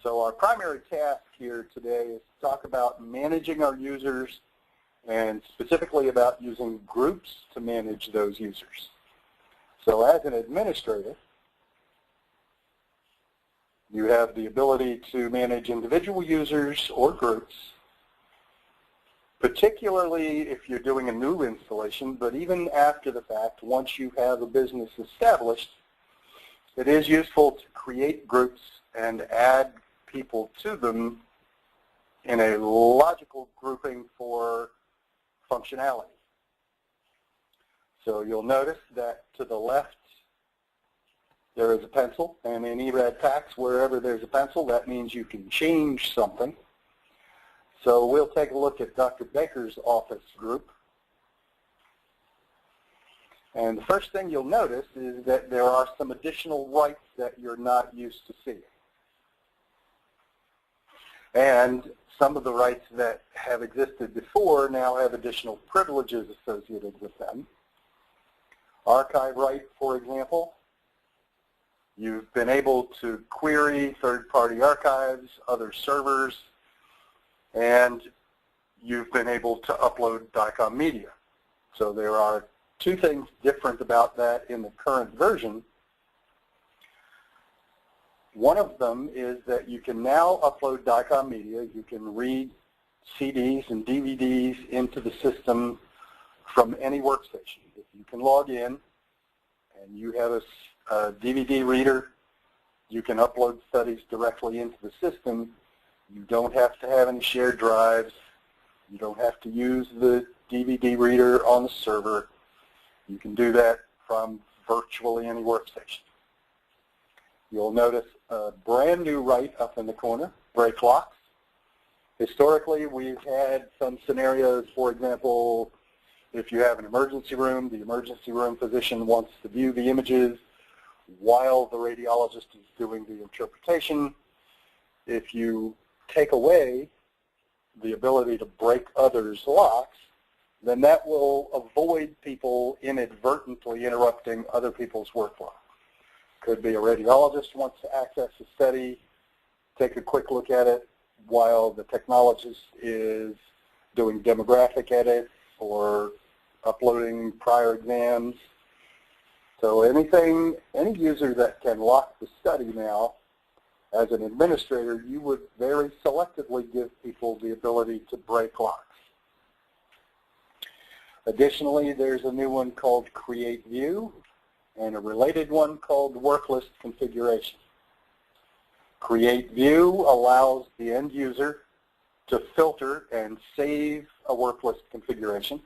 So our primary task here today is to talk about managing our users and specifically about using groups to manage those users. So as an administrator, you have the ability to manage individual users or groups, particularly if you're doing a new installation, but even after the fact, once you have a business established, it is useful to create groups and add people to them in a logical grouping for functionality. So you'll notice that to the left there is a pencil, and in eRAD PACS, wherever there's a pencil, that means you can change something. So we'll take a look at Dr. Baker's office group. And the first thing you'll notice is that there are some additional rights that you're not used to seeing. And some of the rights that have existed before now have additional privileges associated with them. Archive right, for example. You've been able to query third-party archives, other servers, and you've been able to upload DICOM media. So there are two things different about that in the current version. One of them is that you can now upload DICOM media. You can read CDs and DVDs into the system from any workstation. If you can log in and you have a DVD reader, you can upload studies directly into the system. You don't have to have any shared drives. You don't have to use the DVD reader on the server. You can do that from virtually any workstation. You'll notice a brand new right up in the corner, break locks. Historically, we've had some scenarios, for example, if you have an emergency room, the emergency room physician wants to view the images while the radiologist is doing the interpretation. If you take away the ability to break others' locks, then that will avoid people inadvertently interrupting other people's workflow. Could be a radiologist wants to access a study, take a quick look at it while the technologist is doing demographic edits or uploading prior exams. So any user that can lock the study now, as an administrator, you would very selectively give people the ability to break locks. Additionally, there's a new one called Create View and a related one called Work List Configuration. Create View allows the end user to filter and save a work list configuration.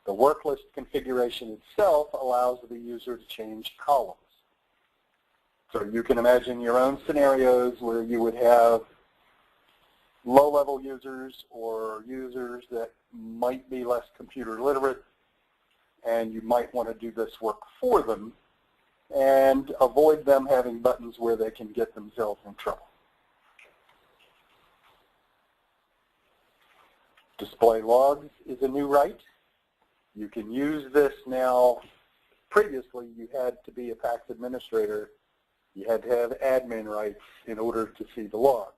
The work list configuration itself allows the user to change columns. So you can imagine your own scenarios where you would have low-level users or users that might be less computer literate, and you might want to do this work for them and avoid them having buttons where they can get themselves in trouble. Display logs is a new right. You can use this now. Previously, you had to be a PACS administrator. You had to have admin rights in order to see the log.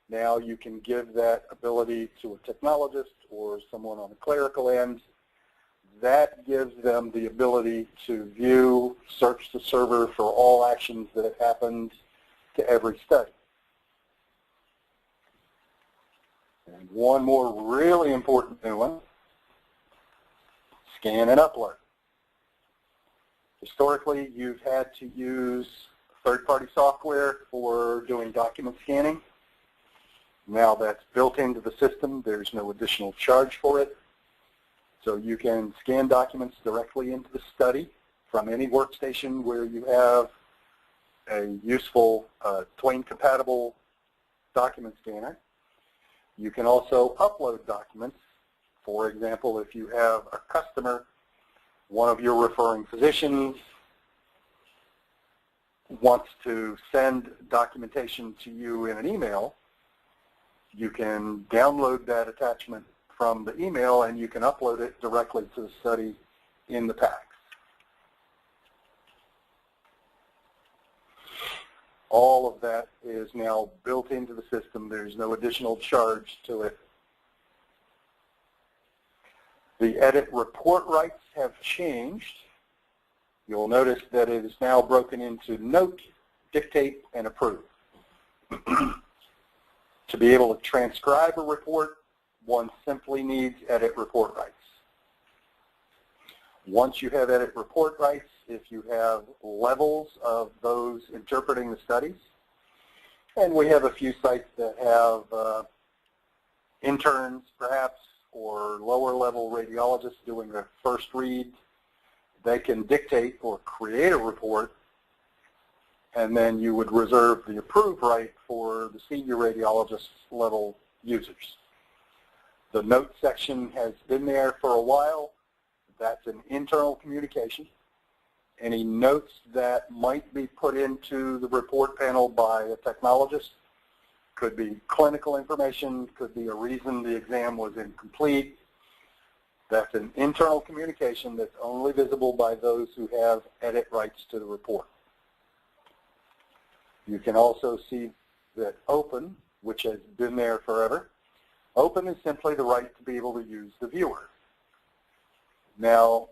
Now you can give that ability to a technologist or someone on the clerical end. That gives them the ability to view, search the server for all actions that have happened to every study. And one more really important new one, scan and upload. Historically, you've had to use third-party software for doing document scanning. Now that's built into the system. There's no additional charge for it. So you can scan documents directly into the study from any workstation where you have a useful Twain-compatible document scanner. You can also upload documents. For example, if you have a customer, one of your referring physicians wants to send documentation to you in an email, you can download that attachment from the email and you can upload it directly to the study in the PACS. All of that is now built into the system. There's no additional charge to it. The edit report rights have changed. You'll notice that it is now broken into note, dictate, and approve. To be able to transcribe a report, one simply needs edit report rights. Once you have edit report rights, if you have levels of those interpreting the studies, and we have a few sites that have interns perhaps or lower level radiologists doing the first read, they can dictate or create a report, and then you would reserve the approve right for the senior radiologist level users. The note section has been there for a while. That's an internal communication. Any notes that might be put into the report panel by a technologist could be clinical information, could be a reason the exam was incomplete. That's an internal communication that's only visible by those who have edit rights to the report. You can also see that open, which has been there forever. Open is simply the right to be able to use the viewer. Now,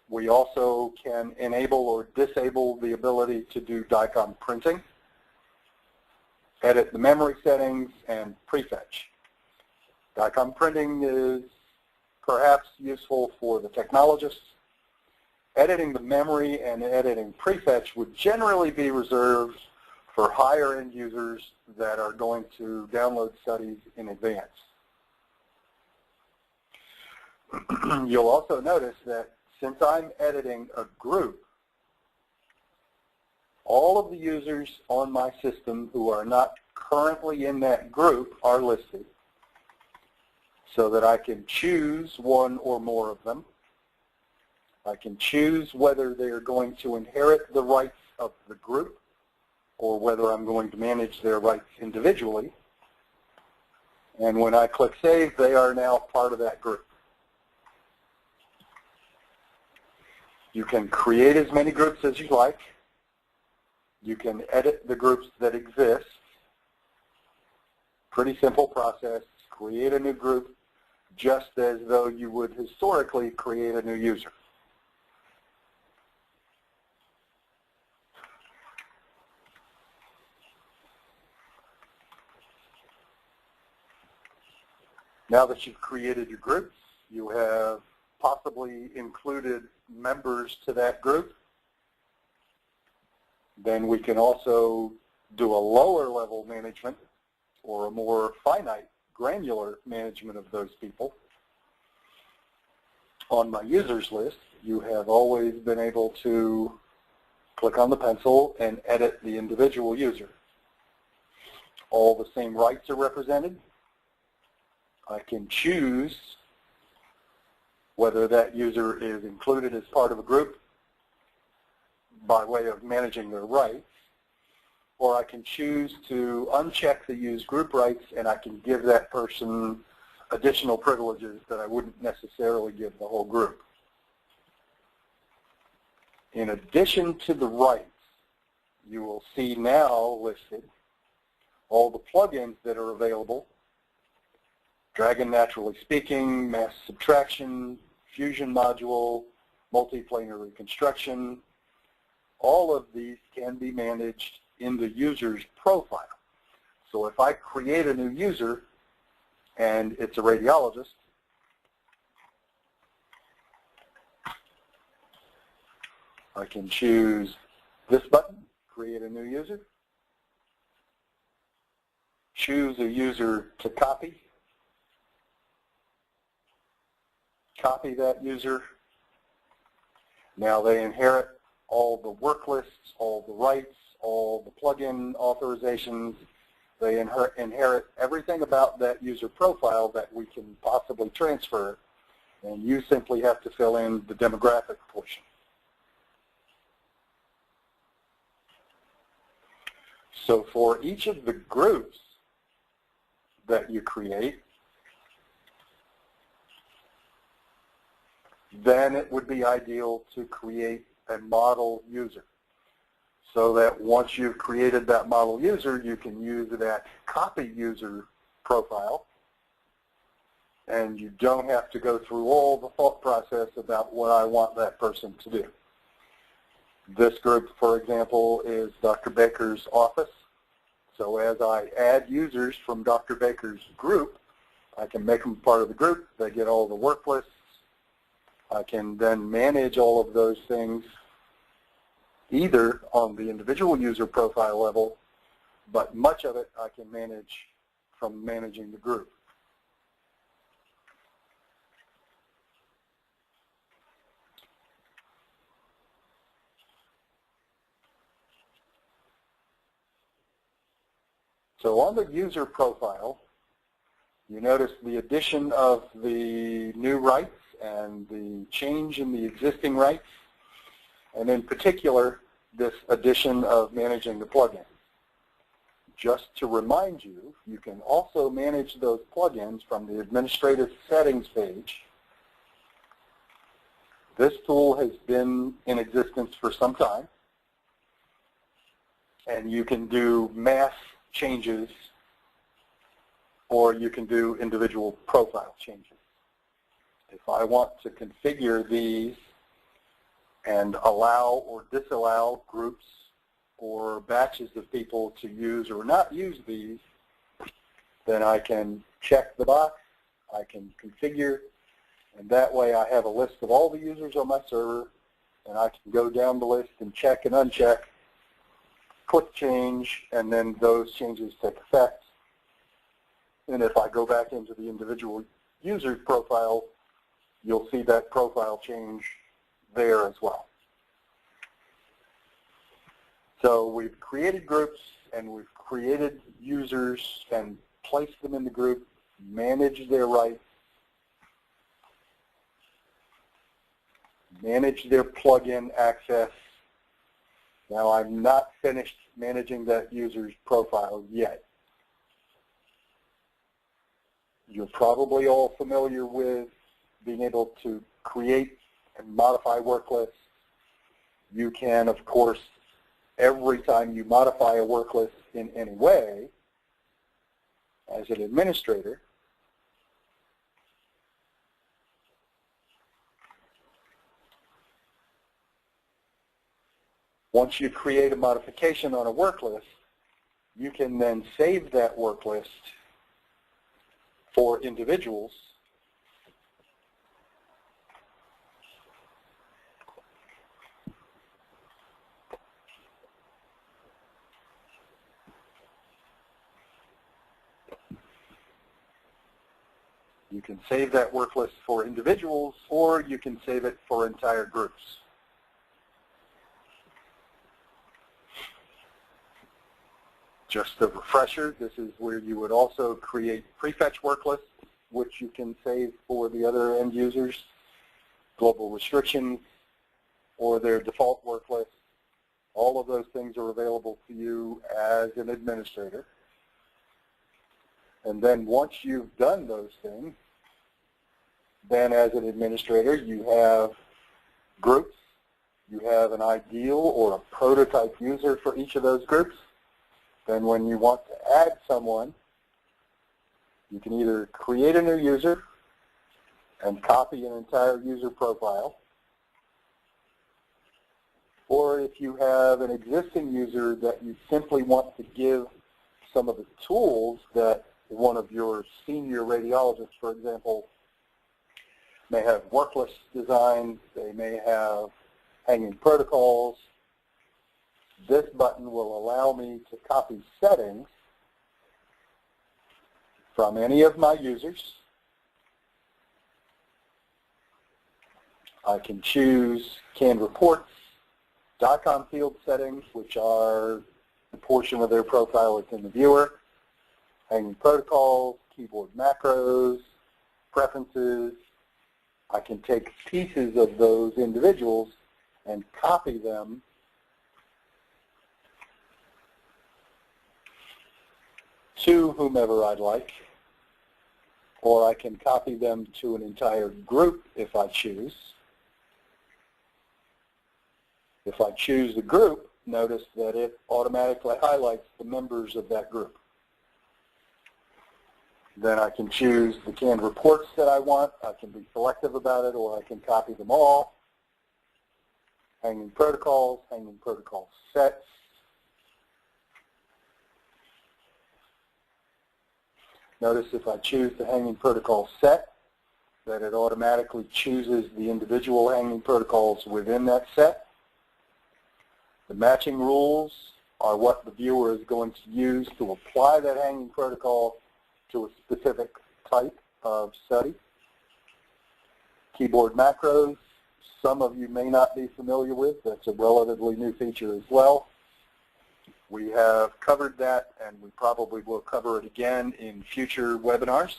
we also can enable or disable the ability to do DICOM printing, edit the memory settings, and prefetch. DICOM printing is perhaps useful for the technologists. Editing the memory and editing prefetch would generally be reserved for higher end users that are going to download studies in advance. You'll also notice that since I'm editing a group, all of the users on my system who are not currently in that group are listed so that I can choose one or more of them. I can choose whether they are going to inherit the rights of the group or whether I'm going to manage their rights individually. And when I click Save, they are now part of that group. You can create as many groups as you like. You can edit the groups that exist. Pretty simple process. Create a new group just as though you would historically create a new user. Now that you've created your groups, you have possibly included members to that group. Then we can also do a lower level management or a more finite, granular management of those people. On my users list, you have always been able to click on the pencil and edit the individual user. All the same rights are represented. I can choose whether that user is included as part of a group by way of managing their rights, or I can choose to uncheck the use group rights and I can give that person additional privileges that I wouldn't necessarily give the whole group. In addition to the rights, you will see now listed all the plugins that are available: Dragon Naturally Speaking, Mass Subtraction, Fusion Module, Multiplanar Reconstruction. All of these can be managed in the user's profile. So if I create a new user and it's a radiologist, I can choose this button, create a new user, choose a user to copy, copy that user. Now they inherit all the work lists, all the rights, all the plugin authorizations. They inherit everything about that user profile that we can possibly transfer, and you simply have to fill in the demographic portion. So for each of the groups that you create, then it would be ideal to create a model user, so that once you've created that model user, you can use that copy user profile, and you don't have to go through all the thought process about what I want that person to do. This group, for example, is Dr. Baker's office. So as I add users from Dr. Baker's group, I can make them part of the group. They get all the work lists. I can then manage all of those things either on the individual user profile level, but much of it I can manage from managing the group. So on the user profile, you notice the addition of the new rights and the change in the existing rights, and in particular, this addition of managing the plugins. Just to remind you, you can also manage those plugins from the administrative settings page. This tool has been in existence for some time, and you can do mass changes, or you can do individual profile changes. If I want to configure these and allow or disallow groups or batches of people to use or not use these, then I can check the box, I can configure, and that way I have a list of all the users on my server, and I can go down the list and check and uncheck, click change, and then those changes take effect. And if I go back into the individual user profile, you'll see that profile change there as well. So we've created groups and we've created users and placed them in the group, managed their rights, managed their plugin access. Now I'm not finished managing that user's profile yet. You're probably all familiar with being able to create and modify work lists. You can, of course, every time you modify a work list in any way, as an administrator, once you create a modification on a work list, you can then save that work list for individuals You can save that work list for individuals, or you can save it for entire groups. Just a refresher, this is where you would also create prefetch work lists, which you can save for the other end users, global restrictions, or their default work list. All of those things are available to you as an administrator. And then once you've done those things, then as an administrator, you have groups. You have an ideal or a prototype user for each of those groups. Then when you want to add someone, you can either create a new user and copy an entire user profile, or if you have an existing user that you simply want to give some of the tools that one of your senior radiologists, for example, may have work list designs, they may have hanging protocols. This button will allow me to copy settings from any of my users. I can choose canned reports, .com field settings, which are the portion of their profile that's in the viewer, hanging protocols, keyboard macros, preferences. I can take pieces of those individuals and copy them to whomever I'd like, or I can copy them to an entire group if I choose. If I choose the group, notice that it automatically highlights the members of that group. Then I can choose the canned reports that I want. I can be selective about it, or I can copy them all. Hanging protocols, hanging protocol sets. Notice if I choose the hanging protocol set, that it automatically chooses the individual hanging protocols within that set. The matching rules are what the viewer is going to use to apply that hanging protocol to a specific type of study. Keyboard macros, some of you may not be familiar with. That's a relatively new feature as well. We have covered that, and we probably will cover it again in future webinars.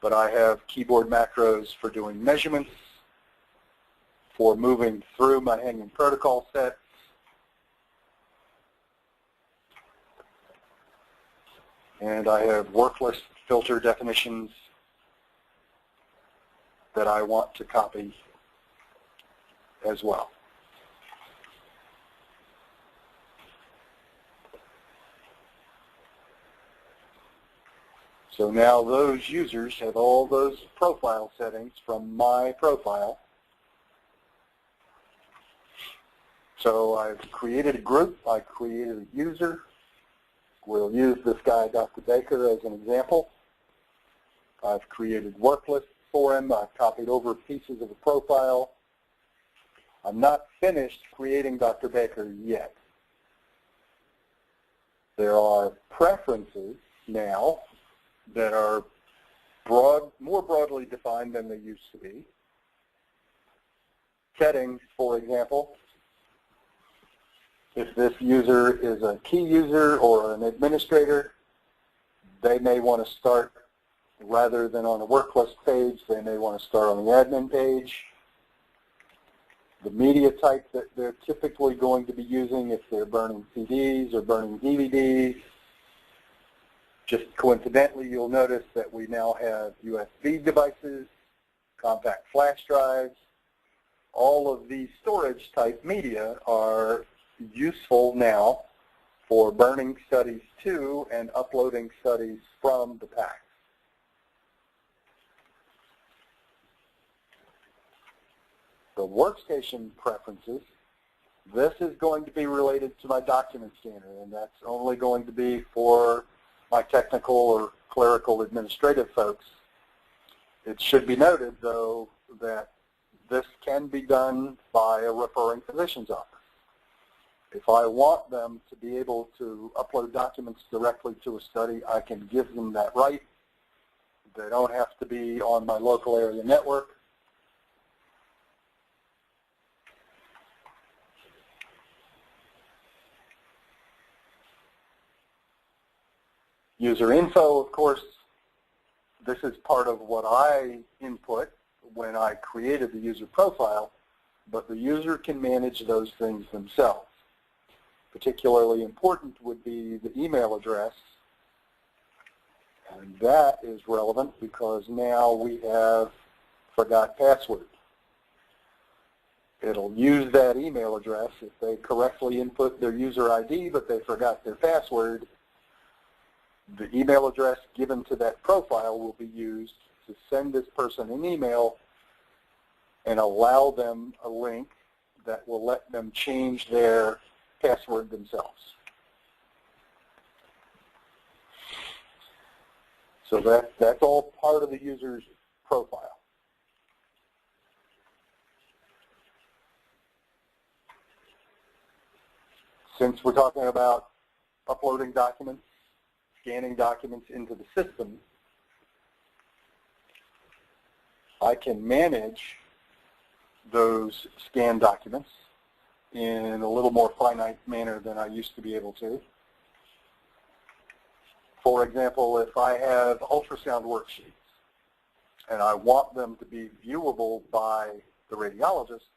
But I have keyboard macros for doing measurements, for moving through my hanging protocol sets, and I have work list filter definitions that I want to copy as well. So now those users have all those profile settings from my profile. So I've created a group, I created a user. We'll use this guy, Dr. Baker, as an example. I've created work lists for him. I've copied over pieces of the profile. I'm not finished creating Dr. Baker yet. There are preferences now that are more broadly defined than they used to be. Settings, for example. If this user is a key user or an administrator, they may want to start, rather than on a work list page, they may want to start on the admin page. The media type that they're typically going to be using, if they're burning CDs or burning DVDs. Just coincidentally, you'll notice that we now have USB devices, compact flash drives. All of these storage type media are useful now for burning studies to and uploading studies from the PACS. The workstation preferences, this is going to be related to my document scanner, and that's only going to be for my technical or clerical administrative folks. It should be noted, though, that this can be done by a referring physician's office. If I want them to be able to upload documents directly to a study, I can give them that right. They don't have to be on my local area network. User info, of course, this is part of what I input when I created the user profile, but the user can manage those things themselves. Particularly important would be the email address, and that is relevant because now we have forgot password. It'll use that email address if they correctly input their user ID but they forgot their password. The email address given to that profile will be used to send this person an email and allow them a link that will let them change their password themselves. So that's all part of the user's profile. Since we're talking about uploading documents, scanning documents into the system, I can manage those scanned documents in a little more finite manner than I used to be able to. For example, if I have ultrasound worksheets and I want them to be viewable by the radiologist,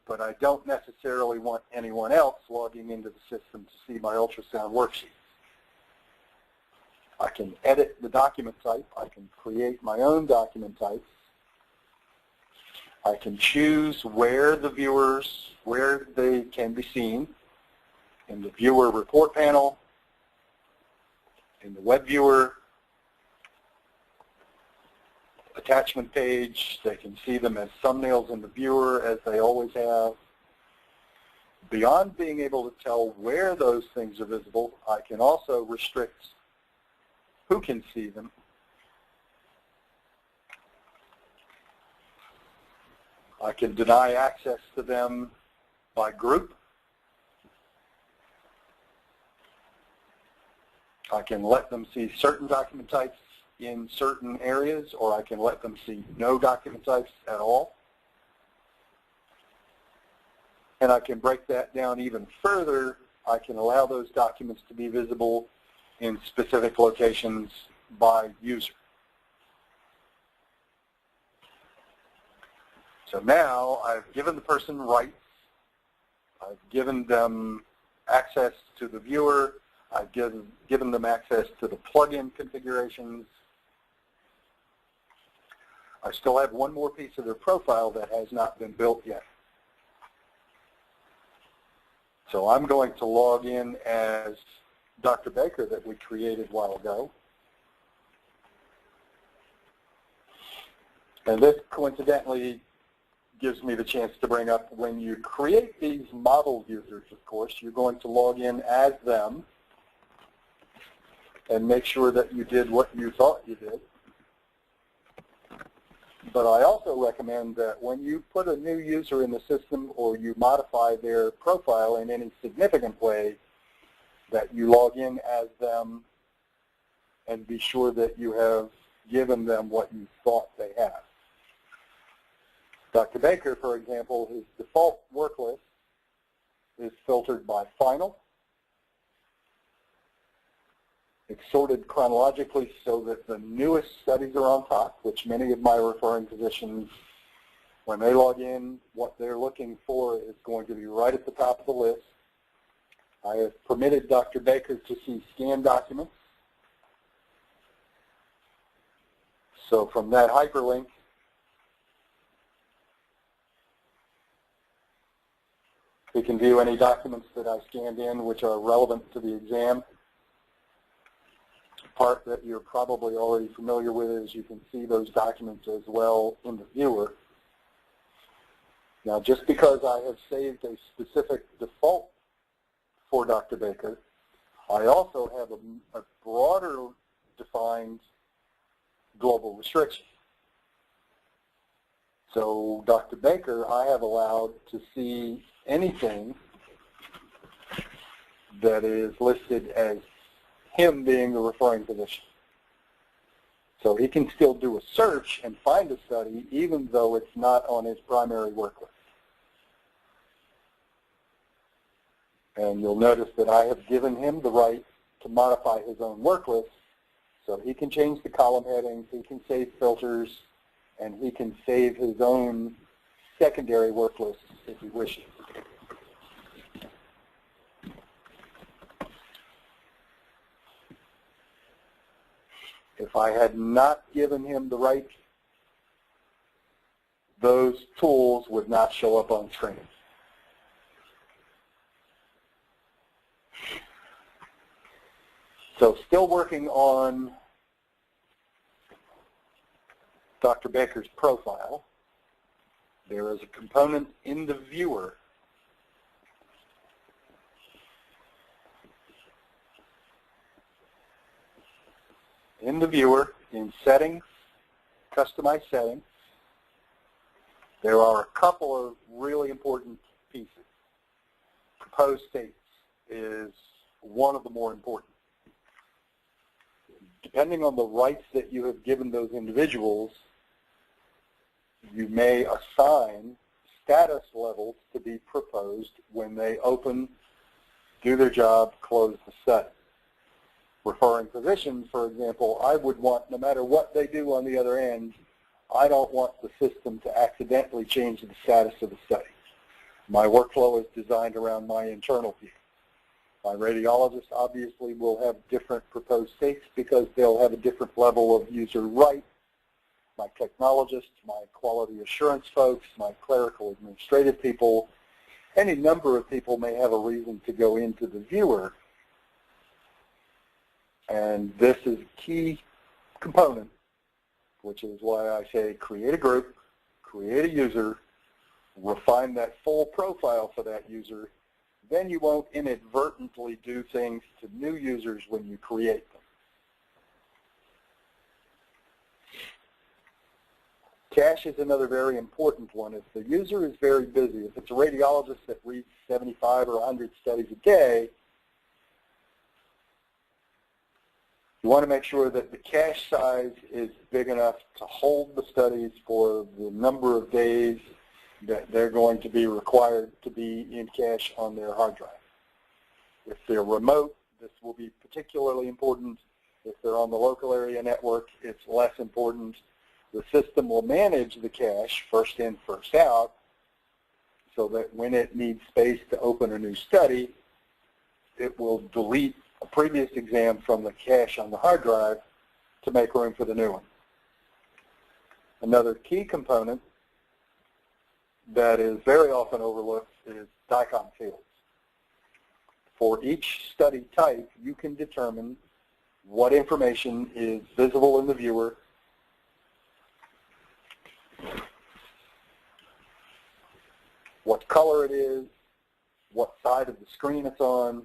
but I don't necessarily want anyone else logging into the system to see my ultrasound worksheets, I can edit the document type. I can create my own document types. I can choose where they can be seen in the viewer report panel, in the web viewer, attachment page. They can see them as thumbnails in the viewer, as they always have. Beyond being able to tell where those things are visible, I can also restrict who can see them. I can deny access to them by group. I can let them see certain document types in certain areas, or I can let them see no document types at all. And I can break that down even further. I can allow those documents to be visible in specific locations by user. So now I've given the person rights. I've given them access to the viewer. I've given them access to the plugin configurations. I still have one more piece of their profile that has not been built yet. So I'm going to log in as Dr. Baker that we created a while ago. And this coincidentally gives me the chance to bring up, when you create these model users, of course, you're going to log in as them and make sure that you did what you thought you did. But I also recommend that when you put a new user in the system or you modify their profile in any significant way, that you log in as them and be sure that you have given them what you thought they have. Dr. Baker, for example, his default work list is filtered by final. It's sorted chronologically so that the newest studies are on top, which many of my referring physicians, when they log in, what they're looking for is going to be right at the top of the list. I have permitted Dr. Baker to see scanned documents. So from that hyperlink, he can view any documents that I scanned in which are relevant to the exam. Part that you're probably already familiar with is you can see those documents as well in the viewer. Now, just because I have saved a specific default for Dr. Baker, I also have a broader defined global restriction. So Dr. Baker, I have allowed to see anything that is listed as him being the referring physician. So he can still do a search and find a study even though it's not on his primary work list. And you'll notice that I have given him the right to modify his own work list, so he can change the column headings, he can save filters, and he can save his own secondary work list if he wishes. If I had not given him the right, those tools would not show up on screen. So still working on Dr. Baker's profile. There is a component in the viewer in settings, customize settings. There are a couple of really important pieces. Proposed states is one of the more important. Depending on the rights that you have given those individuals, you may assign status levels to be proposed when they open, do their job, close the study. Referring physicians, for example, I would want, no matter what they do on the other end, I don't want the system to accidentally change the status of the study. My workflow is designed around my internal view. My radiologist obviously will have different proposed states because they'll have a different level of user right my technologists, my quality assurance folks, my clerical administrative people. Any number of people may have a reason to go into the viewer. And this is a key component, which is why I say create a group, create a user, refine that full profile for that user. Then you won't inadvertently do things to new users when you create them. Cache is another very important one. If the user is very busy, if it's a radiologist that reads 75 or 100 studies a day, you want to make sure that the cache size is big enough to hold the studies for the number of days that they're going to be required to be in cache on their hard drive. If they're remote, this will be particularly important. If they're on the local area network, it's less important. The system will manage the cache first in, first out, so that when it needs space to open a new study, it will delete a previous exam from the cache on the hard drive to make room for the new one. Another key component that is very often overlooked is DICOM fields. For each study type, you can determine what information is visible in the viewer, what color it is, what side of the screen it's on.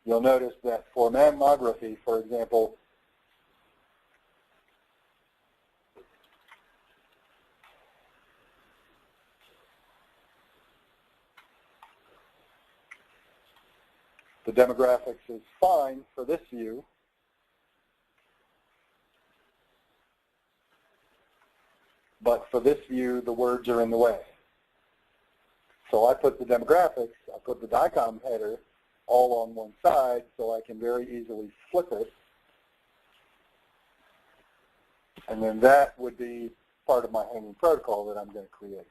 You'll notice that for mammography, for example, the demographics is fine for this view, but for this view, the words are in the way. So I put the demographics, I put the DICOM header all on one side so I can very easily flip it. And then that would be part of my hanging protocol that I'm going to create.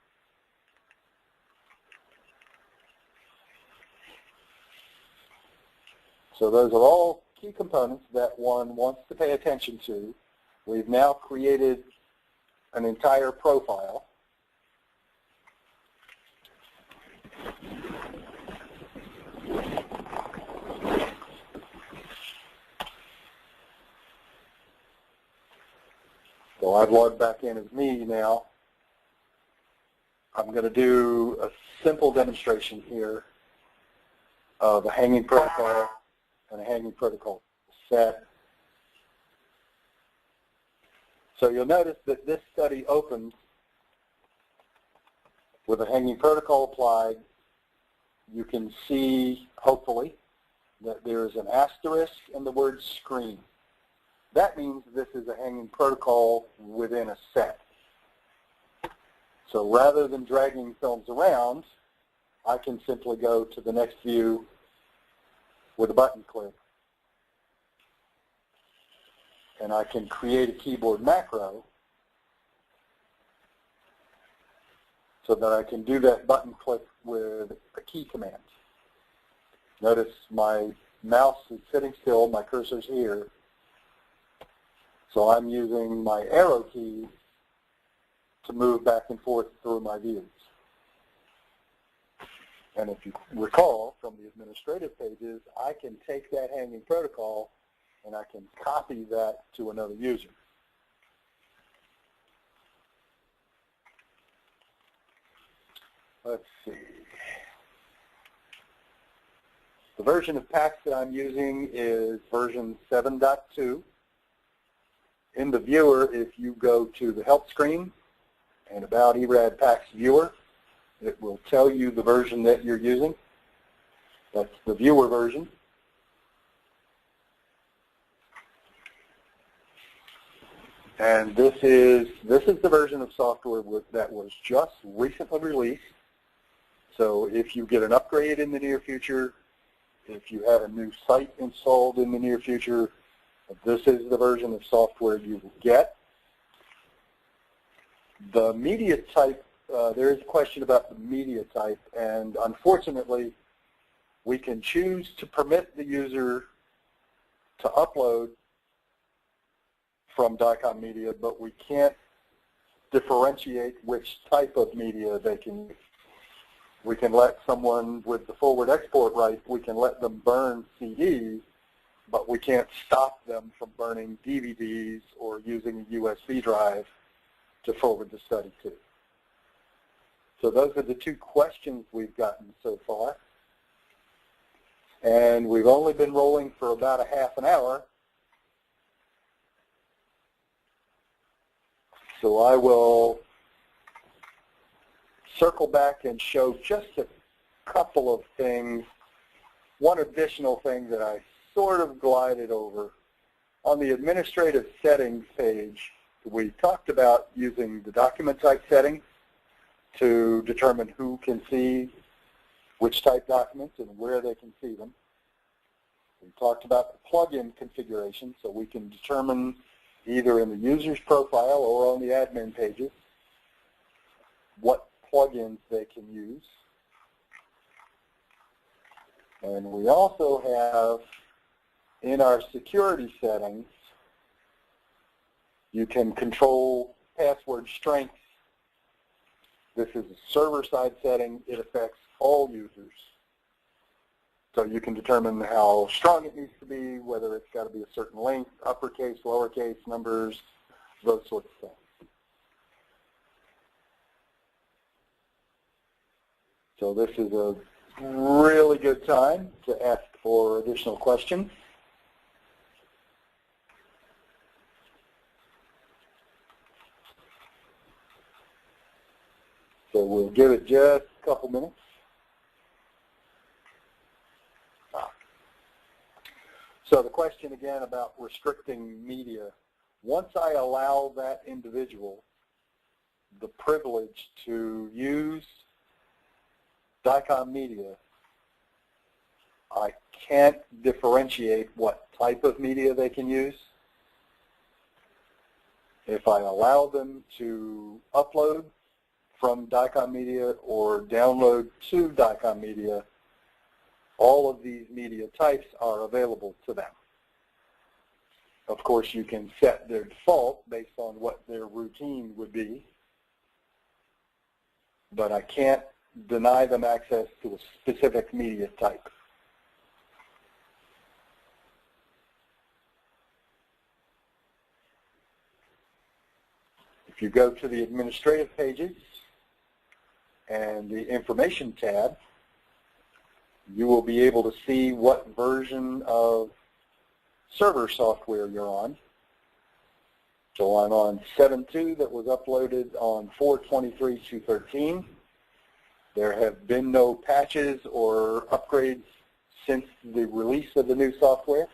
So those are all key components that one wants to pay attention to. We've now created an entire profile. So I've logged back in as me now. I'm going to do a simple demonstration here of a hanging protocol and a hanging protocol set. So you'll notice that this study opens with a hanging protocol applied. You can see, hopefully, that there's an asterisk and the word screen. That means this is a hanging protocol within a set. So rather than dragging films around, I can simply go to the next view with a button click. And I can create a keyboard macro so that I can do that button click with a key command. Notice my mouse is sitting still, my cursor's here. So I'm using my arrow keys to move back and forth through my views. And if you recall from the administrative pages, I can take that hanging protocol and I can copy that to another user. Let's see. The version of PACS that I'm using is version 7.2. In the viewer, if you go to the help screen and about eRAD PACS viewer, it will tell you the version that you're using. That's the viewer version. And this is the version of software that was just recently released. So if you get an upgrade in the near future, if you have a new site installed in the near future, this is the version of software you will get. The media type, there is a question about the media type, and unfortunately, we can choose to permit the user to upload from DICOM media, but we can't differentiate which type of media they can use. We can let someone with the forward export right, we can let them burn CDs, but we can't stop them from burning DVDs or using a USB drive to forward the study to. So those are the two questions we've gotten so far. And we've only been rolling for about a half an hour. So I will circle back and show just a couple of things. One additional thing that I sort of glided over. On the administrative settings page, we talked about using the document type settings to determine who can see which type documents and where they can see them. We talked about the plugin configuration, so we can determine either in the user's profile or on the admin pages what plugins they can use. And we also have in our security settings, you can control password strength. This is a server-side setting. It affects all users. So you can determine how strong it needs to be, whether it's got to be a certain length, uppercase, lowercase, numbers, those sorts of things. So this is a really good time to ask for additional questions. So we'll give it just a couple minutes. So the question again about restricting media. Once I allow that individual the privilege to use DICOM media, I can't differentiate what type of media they can use. If I allow them to upload from DICOM media or download to DICOM media, all of these media types are available to them. Of course, you can set their default based on what their routine would be, but I can't deny them access to a specific media type. If you go to the administrative pages and the information tab, you will be able to see what version of server software you're on. So I'm on 7.2 that was uploaded on 4/23/2013. There have been no patches or upgrades since the release of the new software.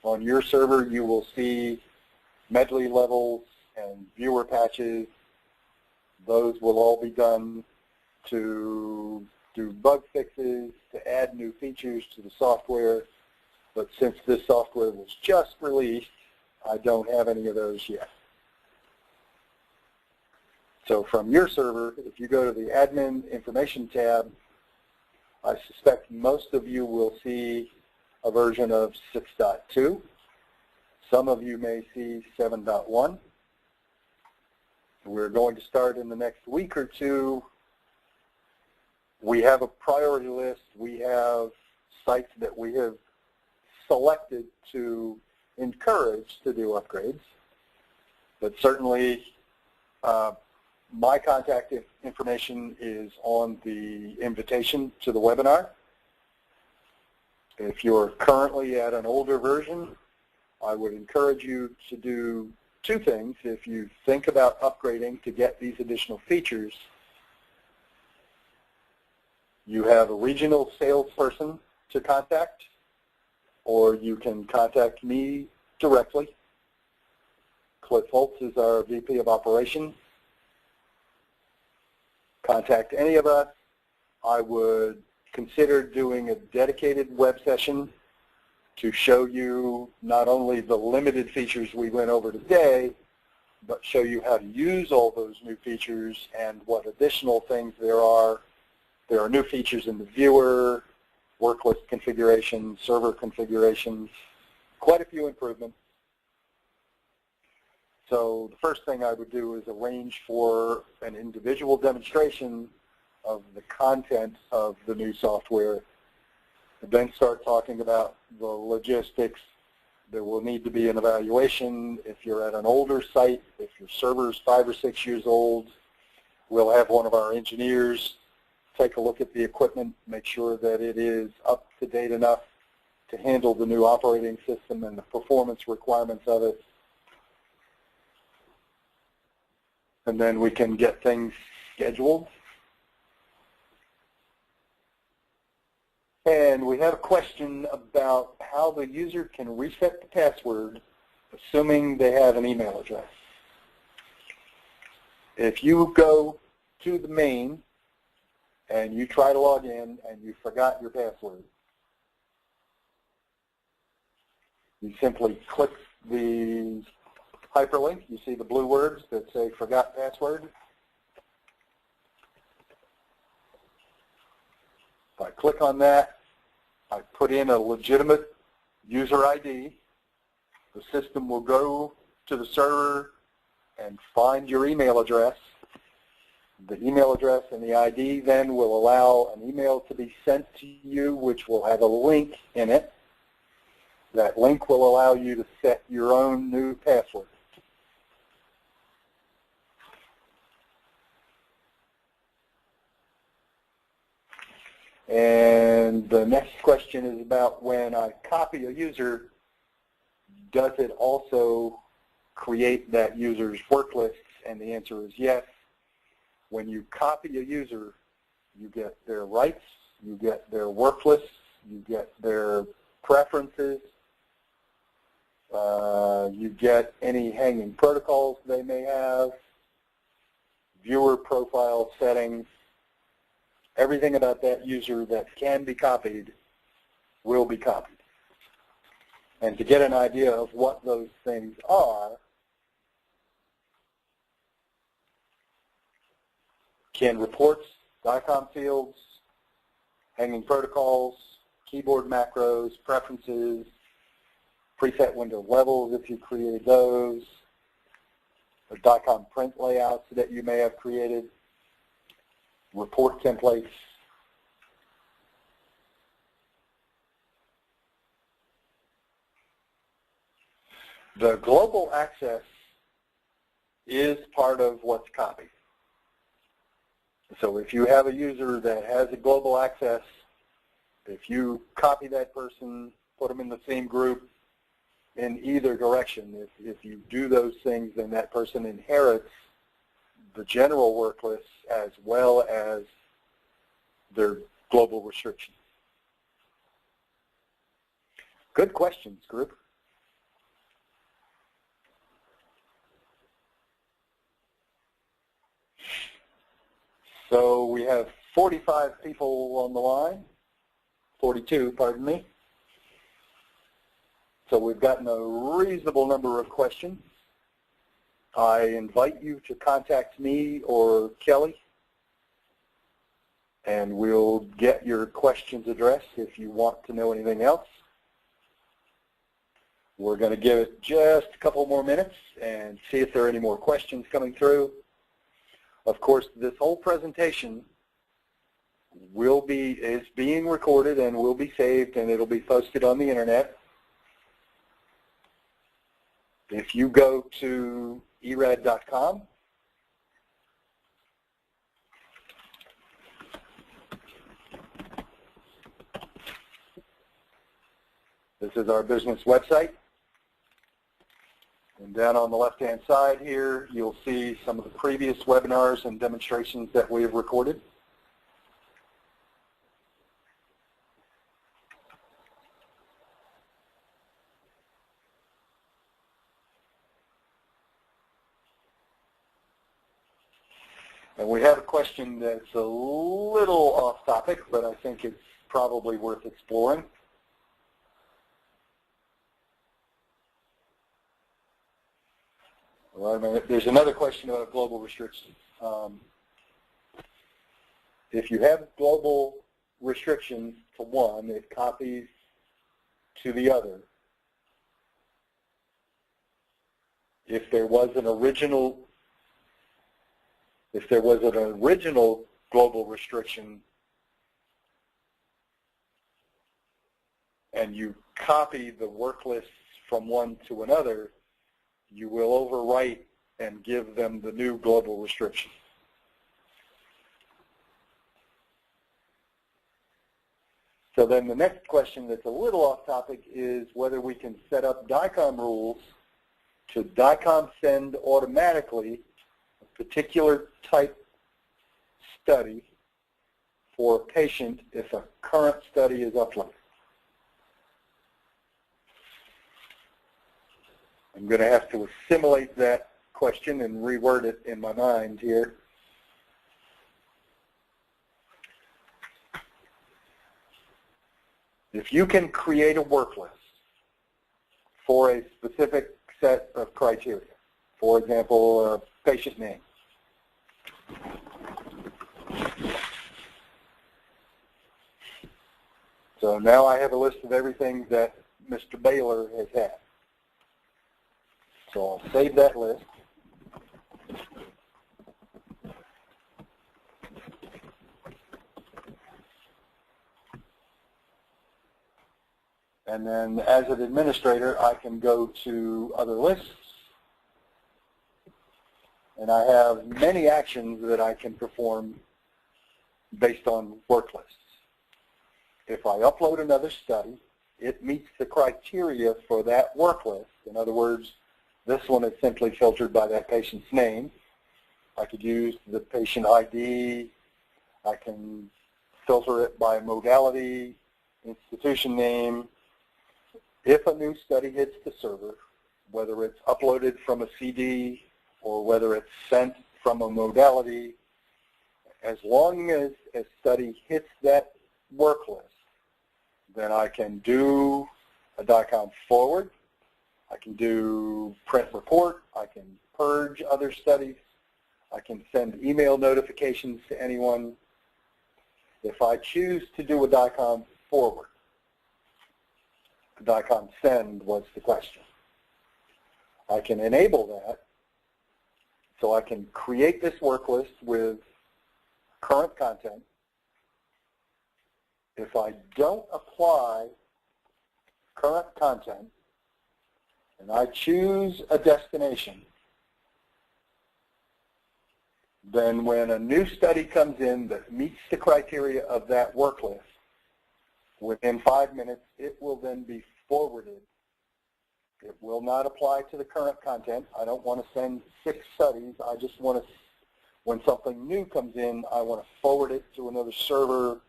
On your server, you will see medley levels and viewer patches. Those will all be done to do bug fixes, to add new features to the software. But since this software was just released, I don't have any of those yet. So from your server, if you go to the Admin Information tab, I suspect most of you will see a version of 6.2. Some of you may see 7.1. We're going to start in the next week or two. We have a priority list. We have sites that we have selected to encourage to do upgrades. But certainly, my contact information is on the invitation to the webinar. If you're currently at an older version, I would encourage you to do two things. If you think about upgrading to get these additional features, you have a regional salesperson to contact, or you can contact me directly. Cliff Holtz is our VP of Operations. Contact any of us. I would consider doing a dedicated web session to show you not only the limited features we went over today, but show you how to use all those new features and what additional things there are. There are new features in the viewer, work list configuration, server configurations, quite a few improvements. So the first thing I would do is arrange for an individual demonstration of the content of the new software, and then start talking about the logistics. There will need to be an evaluation. If you're at an older site, if your server is 5 or 6 years old, we'll have one of our engineers take a look at the equipment, make sure that it is up to date enough to handle the new operating system and the performance requirements of it. And then we can get things scheduled. And we have a question about how the user can reset the password, assuming they have an email address. If you go to the main and you try to log in and you forgot your password, you simply click the hyperlink. You see the blue words that say forgot password. If I click on that, I put in a legitimate user ID. The system will go to the server and find your email address. The email address and the ID then will allow an email to be sent to you, which will have a link in it. That link will allow you to set your own new password. And the next question is about when I copy a user, does it also create that user's work lists? And the answer is yes. When you copy a user, you get their rights, you get their work lists, you get their preferences, you get any hanging protocols they may have, viewer profile settings. Everything about that user that can be copied will be copied. And to get an idea of what those things are, can reports, DICOM fields, hanging protocols, keyboard macros, preferences, preset window levels if you created those, or DICOM print layouts that you may have created, report templates. The global access is part of what's copied. So if you have a user that has a global access, if you copy that person, put them in the same group in either direction, if you do those things, then that person inherits the general work lists as well as their global restrictions. Good questions, group. So we have 45 people on the line, 42, pardon me. So we've gotten a reasonable number of questions. I invite you to contact me or Kelly, and we'll get your questions addressed if you want to know anything else. We're going to give it just a couple more minutes and see if there are any more questions coming through. Of course, this whole presentation is being recorded and will be saved, and it'll be posted on the internet. If you go to eRAD.com, this is our business website. And down on the left-hand side here, you'll see some of the previous webinars and demonstrations that we have recorded. And we have a question that's a little off topic, but I think it's probably worth exploring. Well, there's another question about global restrictions. If you have global restrictions to one, it copies to the other. if there was an original global restriction and you copy the work lists from one to another, you will overwrite and give them the new global restriction. So then the next question that's a little off topic is whether we can set up DICOM rules to DICOM send automatically a particular type study for a patient if a current study is uploaded. I'm going to have to assimilate that question and reword it in my mind here. If you can create a work list for a specific set of criteria, for example, a patient name, so now I have a list of everything that Mr. Baylor has had. So I'll save that list. And then as an administrator, I can go to other lists. And I have many actions that I can perform based on work lists. If I upload another study, it meets the criteria for that work list. In other words, this one is simply filtered by that patient's name. I could use the patient ID. I can filter it by modality, institution name. If a new study hits the server, whether it's uploaded from a CD or whether it's sent from a modality, as long as a study hits that work list, then I can do a DICOM forward. I can do print report. I can purge other studies. I can send email notifications to anyone. If I choose to do a DICOM forward, DICOM send was the question. I can enable that, so I can create this work list with current content. If I don't apply current content and I choose a destination, then when a new study comes in that meets the criteria of that work list, within 5 minutes, it will then be forwarded. It will not apply to the current content. I don't want to send 6 studies. I just want to, when something new comes in, I want to forward it to another server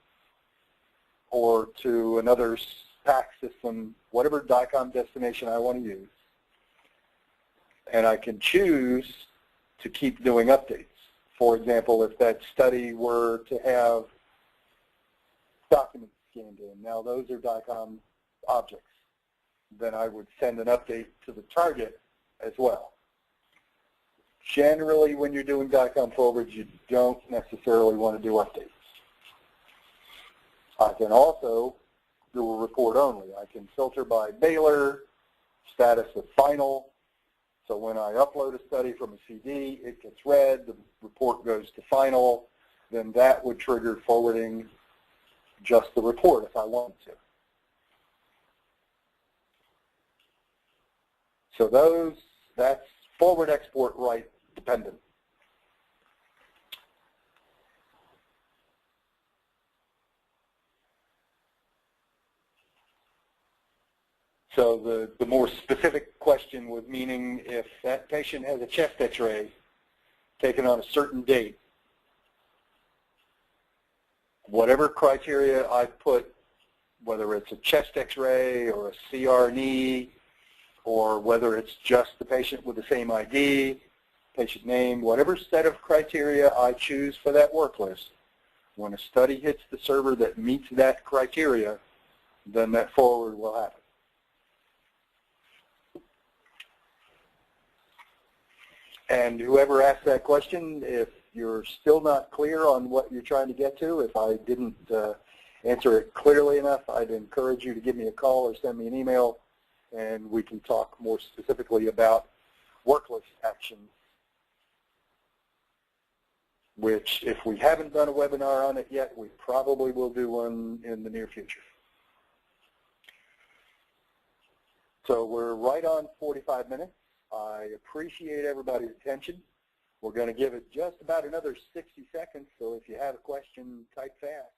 or to another PACS system, whatever DICOM destination I want to use. And I can choose to keep doing updates. For example, if that study were to have documents scanned in, now those are DICOM objects, then I would send an update to the target as well. Generally, when you're doing DICOM forwards, you don't necessarily want to do updates. I can also do a report only. I can filter by Baylor, status of final. So when I upload a study from a CD, it gets read, the report goes to final, then that would trigger forwarding just the report if I wanted to. So that's forward export write dependent. So the more specific question was meaning if that patient has a chest x-ray taken on a certain date, whatever criteria I put, whether it's a chest x-ray or a CR&E, or whether it's just the patient with the same ID, patient name, whatever set of criteria I choose for that work list, when a study hits the server that meets that criteria, then that forward will happen. And whoever asked that question, if you're still not clear on what you're trying to get to, if I didn't answer it clearly enough, I'd encourage you to give me a call or send me an email, and we can talk more specifically about workless actions, which if we haven't done a webinar on it yet, we probably will do one in the near future. So we're right on 45 minutes. I appreciate everybody's attention. We're going to give it just about another 60 seconds, so if you have a question, type fast.